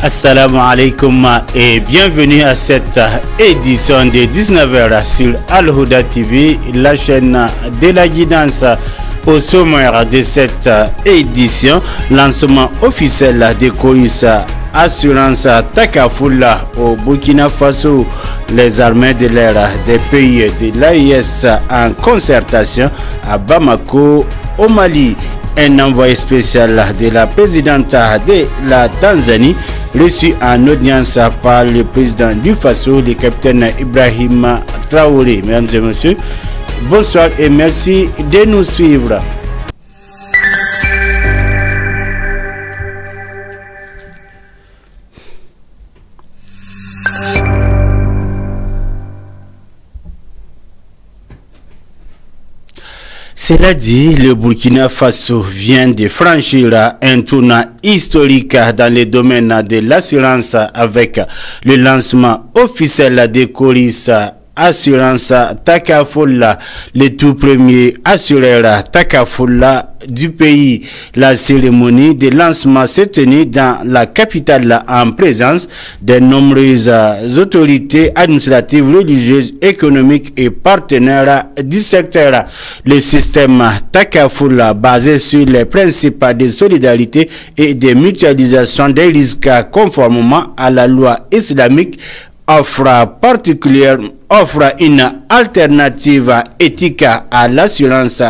Assalamu alaikum et bienvenue à cette édition de 19h sur Al-Huda TV, la chaîne de la guidance. Au sommaire de cette édition, lancement officiel de Coris Assurance Takafula au Burkina Faso, les armées de l'air des pays de l'AES en concertation à Bamako au Mali. Un envoyé spécial de la présidente de la Tanzanie reçu en audience par le président du Faso, le capitaine Ibrahim Traoré. Mesdames et messieurs, bonsoir et merci de nous suivre. Cela dit, le Burkina Faso vient de franchir un tournant historique dans le domaine de l'assurance avec le lancement officiel de Coris Assurance Takafula, le tout premier assureur Takafula du pays. La cérémonie de lancement s'est tenue dans la capitale en présence de nombreuses autorités administratives, religieuses, économiques et partenaires du secteur. Le système Takafula, basé sur les principes de solidarité et de mutualisation des risques conformément à la loi islamique, offre une alternative éthique à l'assurance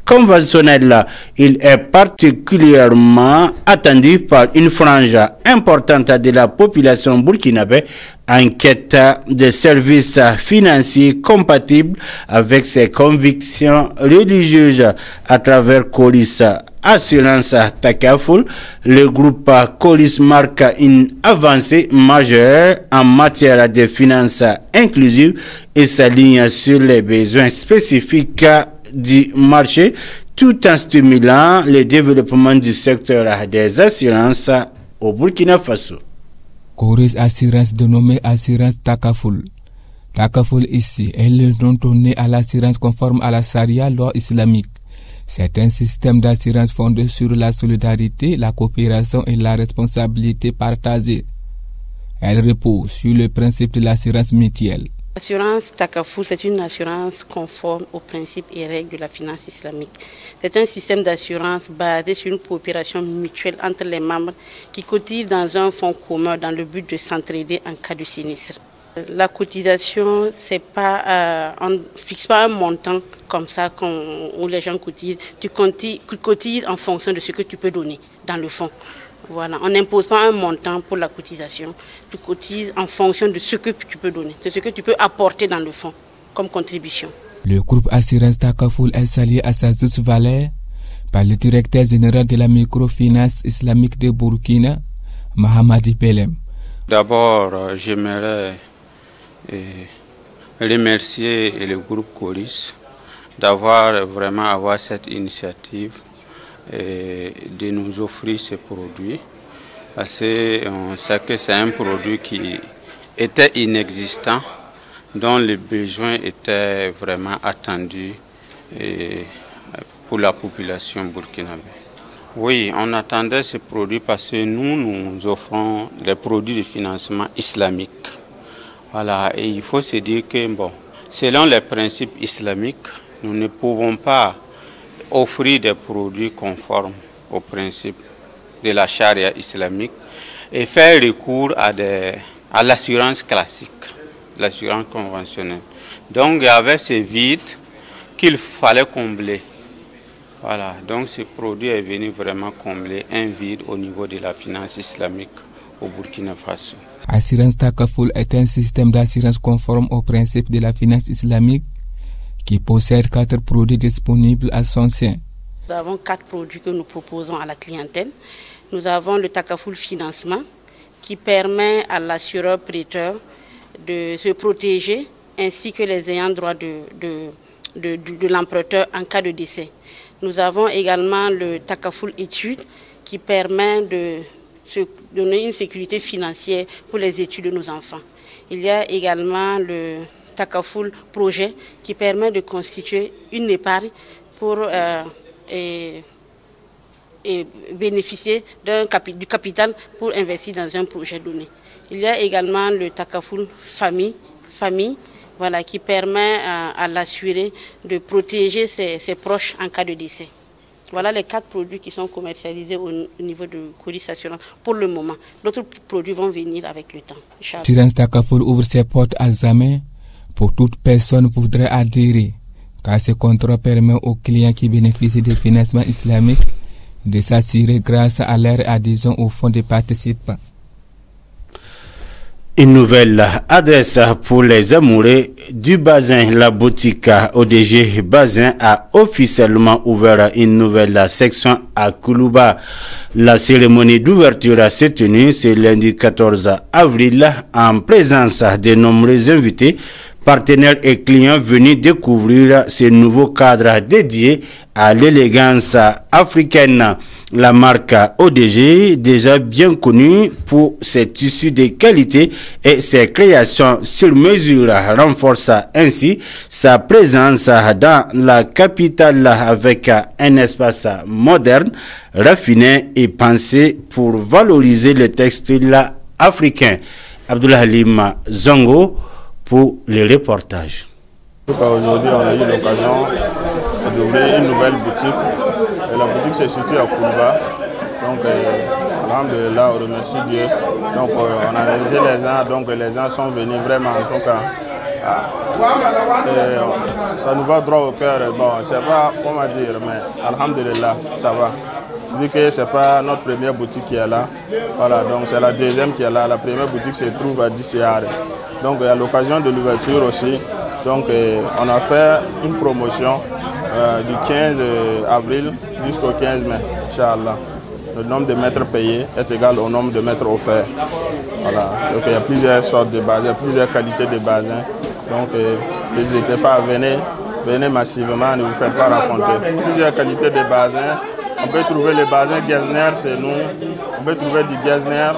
conventionnelle. Il est particulièrement attendu par une frange importante de la population burkinabé en quête de services financiers compatibles avec ses convictions religieuses. À travers Coris Assurance Takaful, le groupe Coris marque une avancée majeure en matière de finances inclusives et s'aligne sur les besoins spécifiques du marché tout en stimulant le développement du secteur des assurances au Burkina Faso. Coris Assurance dénommée Assurance Takaful. Takaful ici est le nom donné à l'assurance conforme à la charia, loi islamique. C'est un système d'assurance fondé sur la solidarité, la coopération et la responsabilité partagée. Elle repose sur le principe de l'assurance mutuelle. L'assurance Takaful, c'est une assurance conforme aux principes et règles de la finance islamique. C'est un système d'assurance basé sur une coopération mutuelle entre les membres qui cotisent dans un fonds commun dans le but de s'entraider en cas de sinistre. La cotisation, c'est pas, on ne fixe pas un montant comme ça où les gens cotisent. Tu cotises en fonction de ce que tu peux donner dans le fonds. Voilà. On n'impose pas un montant pour la cotisation. Tu cotises en fonction de ce que tu peux donner. C'est ce que tu peux apporter dans le fonds comme contribution. Le groupe Assurance Takaful est salué à sa juste valeur par le directeur général de la microfinance islamique de Burkina, Mahamadi Pelem. D'abord, j'aimerais remercier le groupe Coris d'avoir vraiment cette initiative et de nous offrir ces produits. Parce qu'on sait que c'est un produit qui était inexistant, dont les besoins étaient vraiment attendus pour la population burkinabé. Oui, on attendait ces produits parce que nous offrons des produits de financement islamique. Voilà, et il faut se dire que, selon les principes islamiques, nous ne pouvons pas offrir des produits conformes aux principes de la charia islamique et faire recours à l'assurance classique, l'assurance conventionnelle. Donc il y avait ce vide qu'il fallait combler. Voilà, donc ce produit est venu vraiment combler un vide au niveau de la finance islamique au Burkina Faso. Assurance Takaful est un système d'assurance conforme aux principes de la finance islamique qui possède 4 produits disponibles à son sein. Nous avons 4 produits que nous proposons à la clientèle. Nous avons le Takaful Financement qui permet à l'assureur prêteur de se protéger ainsi que les ayants droit de l'emprunteur en cas de décès. Nous avons également le Takaful Études qui permet de se donner une sécurité financière pour les études de nos enfants. Il y a également le Takaful Projet qui permet de constituer une épargne pour bénéficier du capital pour investir dans un projet donné. Il y a également le Takaful famille, voilà, qui permet à l'assuré de protéger ses proches en cas de décès. Voilà les 4 produits qui sont commercialisés au niveau de Coris Assurance pour le moment. D'autres produits vont venir avec le temps. Assurance Takaful ouvre ses portes à jamais pour toute personne qui voudrait adhérer, car ce contrat permet aux clients qui bénéficient des financements islamiques de s'assurer grâce à leur adhésion au fonds des participants. Une nouvelle adresse pour les amoureux du Bazin. La boutique ODG Bazin a officiellement ouvert une nouvelle section à Koulouba. La cérémonie d'ouverture s'est tenue ce lundi 14 avril en présence de nombreux invités, partenaires et clients venus découvrir ce nouveau cadre dédié à l'élégance africaine. La marque ODG, déjà bien connue pour ses tissus de qualité et ses créations sur mesure, renforce ainsi sa présence dans la capitale avec un espace moderne, raffiné et pensé pour valoriser le textile africain. Abdullah Halim Zongo pour le reportage. Aujourd'hui, on a eu l'occasion d'ouvrir une nouvelle boutique. Et la boutique se situe à Koulouba. Donc, alhamdulillah, on remercie Dieu. Donc, on a invité les gens, donc les gens sont venus vraiment en tout cas. Ça nous va droit au cœur. Bon, c'est pas comment dire, mais alhamdulillah, ça va. Vu que ce n'est pas notre première boutique qui est là, voilà, donc c'est la deuxième qui est là. La première boutique se trouve à Dissiar. Donc, à l'occasion de l'ouverture aussi, donc, on a fait une promotion du 15 avril jusqu'au 15 mai, Inch'Allah. Le nombre de mètres payés est égal au nombre de mètres offerts. Voilà. Donc il y a plusieurs sortes de basins, plusieurs qualités de basins. Donc n'hésitez pas à venez massivement, ne vous faites pas raconter. Plusieurs qualités de basins. On peut trouver les basins Getzner, c'est nous. On peut trouver du Getzner.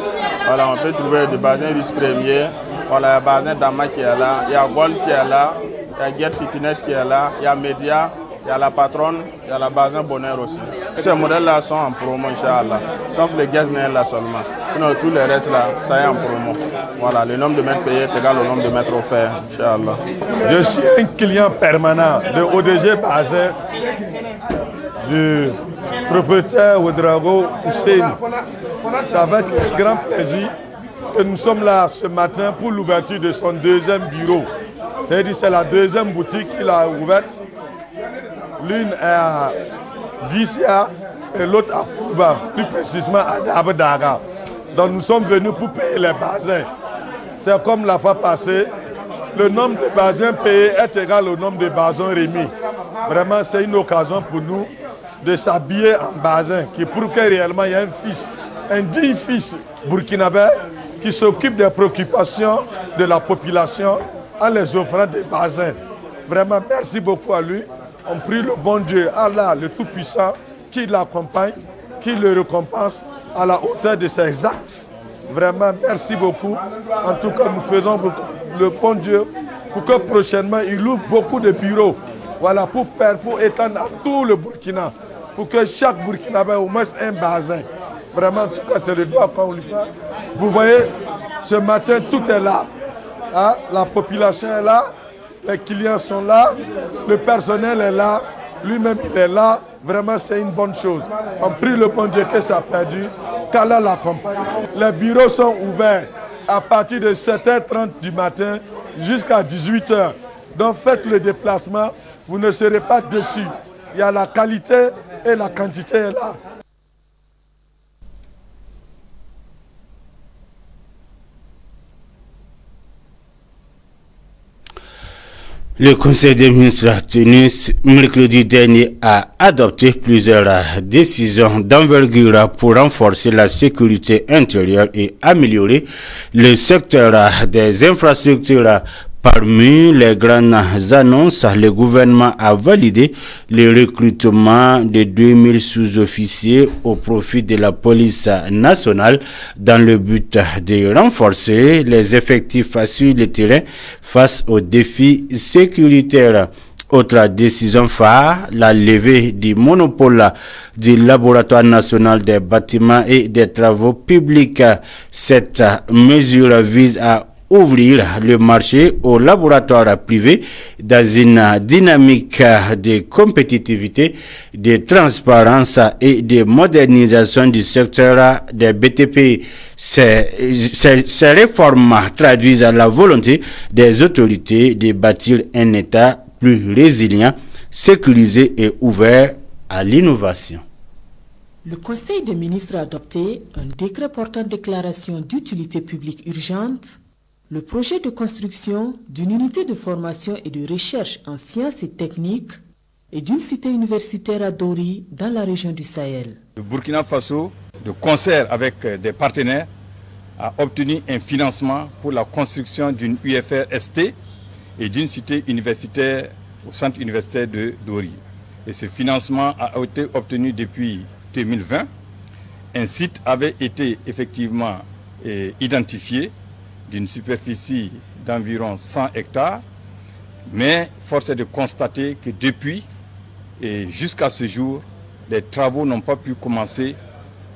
Voilà, on peut trouver des basins Russe Premier. Voilà, il y a le basin Dama qui est là. Il y a Gold qui est là. Il y a Get Fitness qui est là. Il y a Media. Il y a la patronne, il y a la Bazin Bonheur aussi. Ces modèles-là sont en promo, Inch'Allah. Sauf les Getzner là seulement. Sinon, tous les restes là, ça est en promo. Voilà, le nombre de mètres payés est égal au nombre de mètres offerts, Inch'Allah. Je suis un client permanent de ODG Bazin, du propriétaire Ouedraogo Hussein. C'est avec grand plaisir que nous sommes là ce matin pour l'ouverture de son deuxième bureau. C'est-à-dire c'est la deuxième boutique qu'il a ouverte. L'une est à Dissia et l'autre à Koulouba, plus précisément à Zabadaga. Donc nous sommes venus pour payer les basins. C'est comme la fois passée, le nombre de basins payés est égal au nombre de basins remis. Vraiment, c'est une occasion pour nous de s'habiller en basin, qui prouve que réellement il y a un digne fils burkinabé qui s'occupe des préoccupations de la population en les offrant des basins. Vraiment, merci beaucoup à lui. On prie le bon Dieu, Allah, le Tout-Puissant, qui l'accompagne, qui le récompense à la hauteur de ses actes. Vraiment, merci beaucoup. En tout cas, nous faisons le bon Dieu pour que prochainement, il ouvre beaucoup de bureaux. Voilà, pour étendre à tout le Burkina, pour que chaque Burkinabé ait au moins un bassin. Vraiment, en tout cas, c'est le droit qu'on lui fait. Vous voyez, ce matin, tout est là. Hein? La population est là. Les clients sont là, le personnel est là, lui-même il est là. Vraiment, c'est une bonne chose. On prie le bon Dieu que ça a perdu, qu'Allah l'accompagne. Les bureaux sont ouverts à partir de 7h30 du matin jusqu'à 18h. Donc faites le déplacement, vous ne serez pas déçus. Il y a la qualité et la quantité est là. Le Conseil des ministres tenu mercredi dernier a adopté plusieurs décisions d'envergure pour renforcer la sécurité intérieure et améliorer le secteur des infrastructures. Parmi les grandes annonces, le gouvernement a validé le recrutement de 2000 sous-officiers au profit de la police nationale dans le but de renforcer les effectifs sur le terrain face aux défis sécuritaires. Autre décision phare, la levée du monopole du Laboratoire national des bâtiments et des travaux publics. Cette mesure vise à ouvrir le marché aux laboratoires privés dans une dynamique de compétitivité, de transparence et de modernisation du secteur des BTP. Ces réformes traduisent la volonté des autorités de bâtir un État plus résilient, sécurisé et ouvert à l'innovation. Le Conseil des ministres a adopté un décret portant déclaration d'utilité publique urgente, le projet de construction d'une unité de formation et de recherche en sciences et techniques et d'une cité universitaire à Dori dans la région du Sahel. Le Burkina Faso, de concert avec des partenaires, a obtenu un financement pour la construction d'une UFR-ST et d'une cité universitaire au centre universitaire de Dori. Et ce financement a été obtenu depuis 2020. Un site avait été effectivement identifié d'une superficie d'environ 100 hectares, mais force est de constater que depuis et jusqu'à ce jour, les travaux n'ont pas pu commencer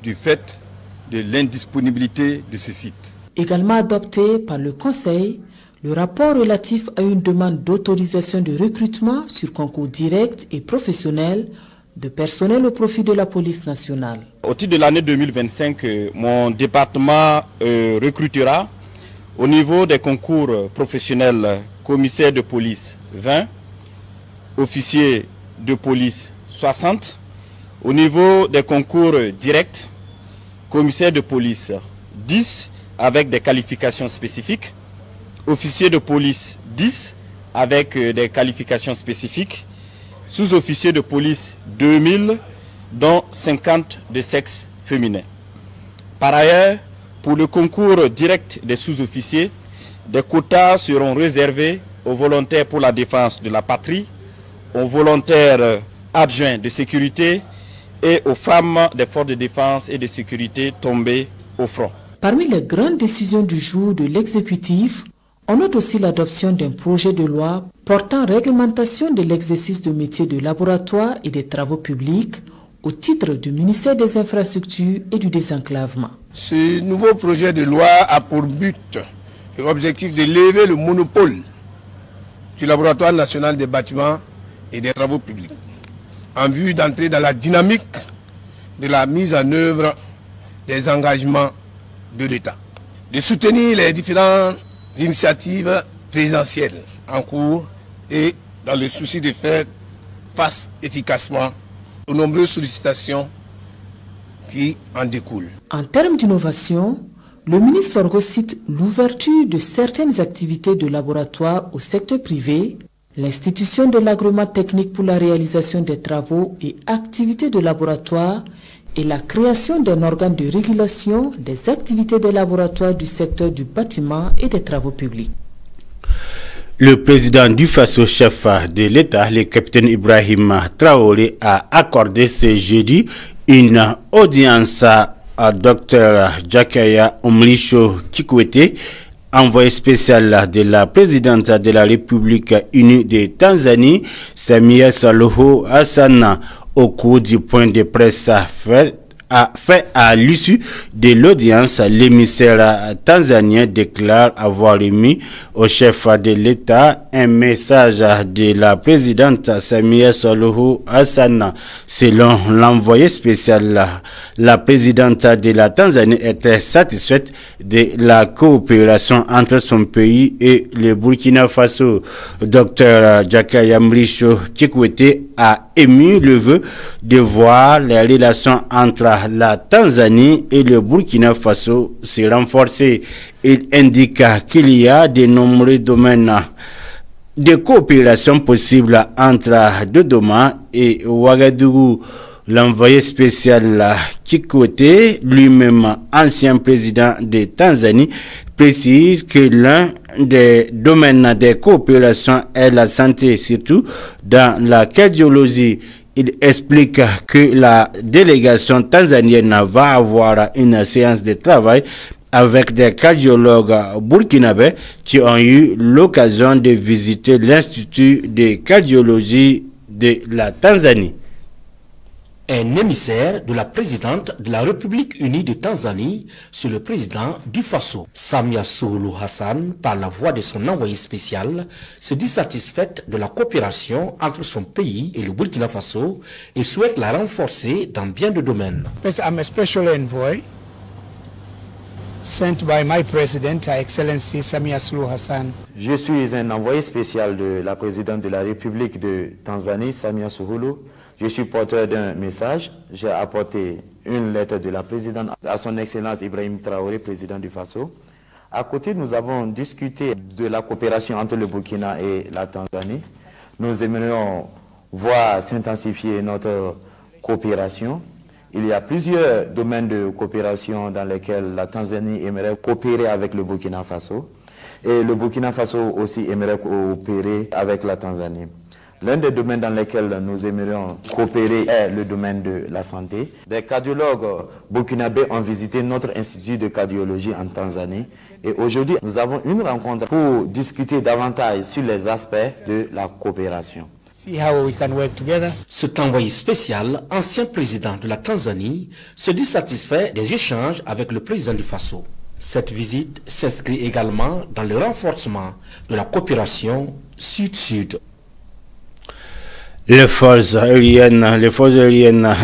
du fait de l'indisponibilité de ce site. Également adopté par le Conseil, le rapport relatif à une demande d'autorisation de recrutement sur concours direct et professionnel de personnel au profit de la police nationale. Au titre de l'année 2025, mon département recrutera au niveau des concours professionnels commissaire de police 20, officier de police 60, au niveau des concours directs, commissaire de police 10 avec des qualifications spécifiques, officier de police 10 avec des qualifications spécifiques, sous-officier de police 2000 dont 50 de sexe féminin. Par ailleurs, pour le concours direct des sous-officiers, des quotas seront réservés aux volontaires pour la défense de la patrie, aux volontaires adjoints de sécurité et aux femmes des forces de défense et de sécurité tombées au front. Parmi les grandes décisions du jour de l'exécutif, on note aussi l'adoption d'un projet de loi portant réglementation de l'exercice de métiers de laboratoire et des travaux publics au titre du ministère des Infrastructures et du Désenclavement. Ce nouveau projet de loi a pour but et objectif de lever le monopole du Laboratoire national des bâtiments et des travaux publics en vue d'entrer dans la dynamique de la mise en œuvre des engagements de l'État, de soutenir les différentes initiatives présidentielles en cours et dans le souci de faire face efficacement aux nombreuses sollicitations qui en découlent. En termes d'innovation, le ministre Sorgho cite l'ouverture de certaines activités de laboratoire au secteur privé, l'institution de l'agrément technique pour la réalisation des travaux et activités de laboratoire et la création d'un organe de régulation des activités des laboratoires du secteur du bâtiment et des travaux publics. Le président du Faso, chef de l'État, le capitaine Ibrahim Traoré, a accordé ce jeudi une audience à Dr Jakaya Omlisho Kikwete, envoyé spécial de la présidente de la République unie de Tanzanie, Samia Suluhu Hassan, au cours du point de presse fait à l'issue de l'audience. L'émissaire tanzanien déclare avoir remis au chef de l'État un message de la présidente Samia Suluhu Hassan. Selon l'envoyé spécial, la présidente de la Tanzanie était satisfaite de la coopération entre son pays et le Burkina Faso. Dr Jakaya Mrisho Kikwete a émis le vœu de voir les relations entre la Tanzanie et le Burkina Faso se renforcer. Il indique qu'il y a de nombreux domaines de coopération possibles entre Dodoma et Ouagadougou. L'envoyé spécial Kikwete, lui-même ancien président de Tanzanie, précise que l'un des domaines de coopération est la santé, surtout dans la cardiologie. Il explique que la délégation tanzanienne va avoir une séance de travail avec des cardiologues burkinabés qui ont eu l'occasion de visiter l'Institut de cardiologie de la Tanzanie. Un émissaire de la présidente de la République unie de Tanzanie sur le président du Faso, Samia Suluhu Hassan, par la voix de son envoyé spécial, se dit satisfaite de la coopération entre son pays et le Burkina Faso et souhaite la renforcer dans bien de domaines. I'm a special envoy sent by my president, Her Excellency Samia Suluhu Hassan. Je suis un envoyé spécial de la présidente de la République de Tanzanie, Samia Suluhu. Je suis porteur d'un message. J'ai apporté une lettre de la présidente à son Excellence Ibrahim Traoré, président du Faso. À côté, nous avons discuté de la coopération entre le Burkina et la Tanzanie. Nous aimerions voir s'intensifier notre coopération. Il y a plusieurs domaines de coopération dans lesquels la Tanzanie aimerait coopérer avec le Burkina Faso. Et le Burkina Faso aussi aimerait coopérer avec la Tanzanie. L'un des domaines dans lesquels nous aimerions coopérer est le domaine de la santé. Des cardiologues burkinabés ont visité notre institut de cardiologie en Tanzanie. Et aujourd'hui, nous avons une rencontre pour discuter davantage sur les aspects de la coopération. Cet envoyé spécial, ancien président de la Tanzanie, se dit satisfait des échanges avec le président du Faso. Cette visite s'inscrit également dans le renforcement de la coopération sud-sud. Les forces aériennes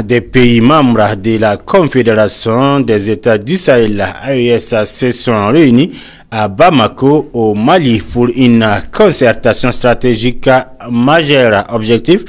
des pays membres de la Confédération des États du Sahel, AES, se sont réunis à Bamako, au Mali, pour une concertation stratégique majeure. Objectif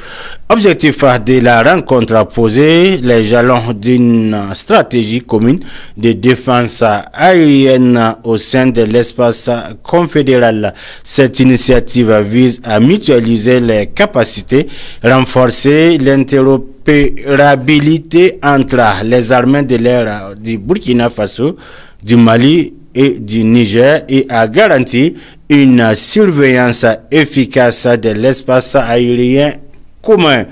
de la rencontre, poser les jalons d'une stratégie commune de défense aérienne au sein de l'espace confédéral. Cette initiative vise à mutualiser les capacités, renforcer l'interopérabilité entre les armées de l'air du Burkina Faso, du Mali et du Niger et à garantir une surveillance efficace de l'espace aérien commun.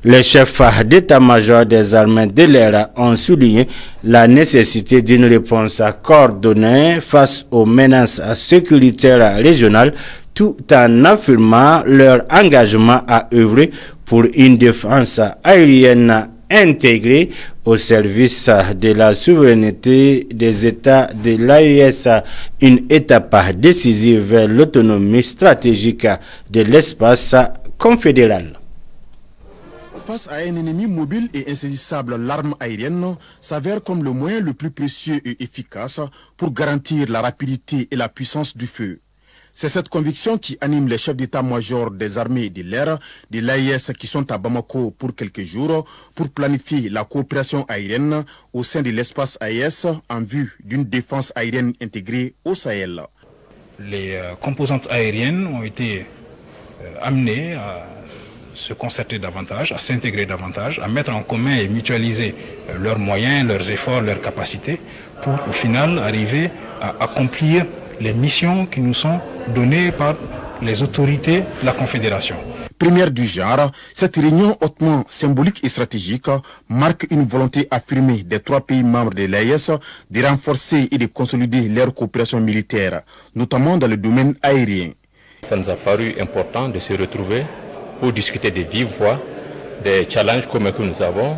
Les chefs d'état-major des armées de l'air ont souligné la nécessité d'une réponse coordonnée face aux menaces sécuritaires régionales, tout en affirmant leur engagement à œuvrer pour une défense aérienne intégrée au service de la souveraineté des États de l'AES, une étape décisive vers l'autonomie stratégique de l'espace confédéral. Face à un ennemi mobile et insaisissable, l'arme aérienne s'avère comme le moyen le plus précieux et efficace pour garantir la rapidité et la puissance du feu. C'est cette conviction qui anime les chefs d'état-major des armées de l'air de l'AES qui sont à Bamako pour quelques jours pour planifier la coopération aérienne au sein de l'espace AES en vue d'une défense aérienne intégrée au Sahel. Les composantes aériennes ont été amenées à se concerter davantage, à s'intégrer davantage, à mettre en commun et mutualiser leurs moyens, leurs efforts, leurs capacités pour au final arriver à accomplir les missions qui nous sont données par les autorités de la Confédération. Première du genre, cette réunion hautement symbolique et stratégique marque une volonté affirmée des trois pays membres de l'AES de renforcer et de consolider leur coopération militaire, notamment dans le domaine aérien. Ça nous a paru important de se retrouver pour discuter de vive voix des challenges communs que nous avons,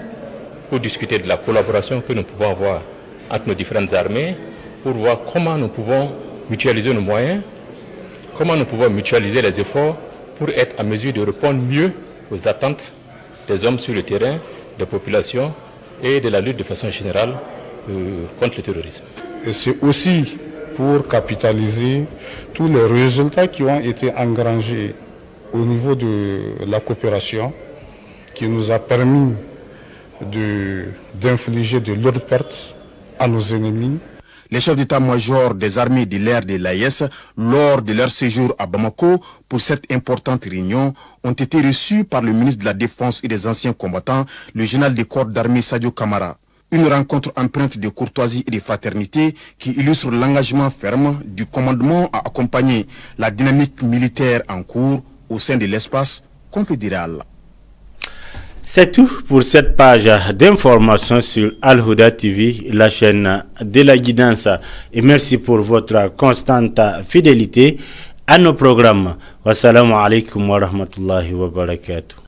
pour discuter de la collaboration que nous pouvons avoir entre nos différentes armées, pour voir comment nous pouvons mutualiser nos moyens, comment nous pouvons mutualiser les efforts pour être à mesure de répondre mieux aux attentes des hommes sur le terrain, des populations et de la lutte de façon générale contre le terrorisme. Et c'est aussi pour capitaliser tous les résultats qui ont été engrangés au niveau de la coopération qui nous a permis d'infliger de lourdes pertes à nos ennemis. Les chefs d'état-major des armées de l'air de l'AES, lors de leur séjour à Bamako pour cette importante réunion, ont été reçus par le ministre de la Défense et des anciens combattants, le général des corps d'armée Sadio Kamara. Une rencontre empreinte de courtoisie et de fraternité qui illustre l'engagement ferme du commandement à accompagner la dynamique militaire en cours au sein de l'espace confédéral. C'est tout pour cette page d'information sur Al-Huda TV, la chaîne de la guidance. Et merci pour votre constante fidélité à nos programmes. Wassalamu alaikum wa rahmatullahi wa barakatuh.